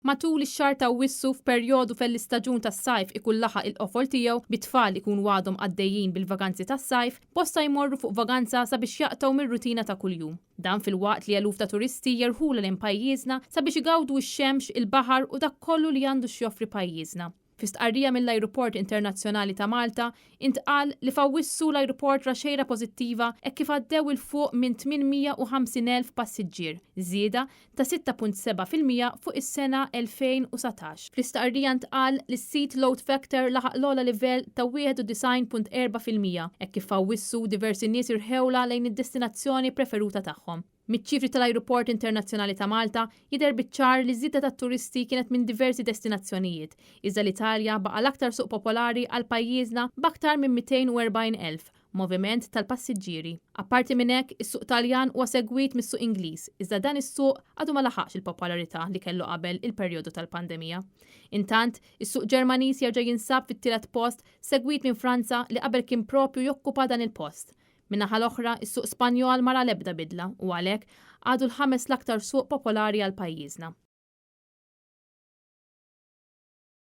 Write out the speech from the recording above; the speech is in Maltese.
Matul ix-xahar ta' Awwissu f'perjodu fell-istaġun tas-sajf ikun laħaq il-qofol tiegħu bit-tfal ikunu għadhom għaddejjin bil-vaganzi tas-sajf, bosta jmorru fuq vaganza sabiex jaqtaw mir-rutina ta' kuljum. Dan fil-waqt li eluf ta' turisti jerħula lejn pajjiżna sabiex igawdu x-xemx, il-baħar u dak kollu li għandu x'joffri pajjiżna. Fi stqarrija mill-Ajruport Internazzjonali ta' Malta intqal li f'Awwissu l-ajruport ra xejra pożittiva hekk kif għaddew il fuq minn 850,000 passiġġier, żieda ta' 6.7% fuq is-sena 2019. Fl-istqarrija ntqal li s-seat load factor laħaq l-ogħla livell ta' 91.4% hekk kif f'Awwissu diversi nies irħewla lejn id-destinazzjoni preferuta tagħhom. Miċ-ċifri tal-Ajruport Internazzjonali ta' Malta jidher biċ-ċar li żieda tat-turisti kienet minn diversi destinazzjonijiet, iżda l-Italja baqa' l-aktar suq popolari għal pajjiżna b'aktar minn 240,000 moviment tal-passiġġieri. Apparti minn hekk, is-suq Taljan huwa segwit mis-suq Ingliż, iżda dan is-suq għadu ma laħaqx il-popolarità li kellu qabel il-perjodu tal-pandemija. Intant, is-suq Ġermaniż jerġa' jinsab fit-tielet post segwit minn Franza li qabel kien proprju jokkupa dan il-post. Min-naħa l-oħra, is-suq Spanjol mara l-ebda bidla u għalhekk għadu l-5 l-aktar suq popolari għal pajjiżna.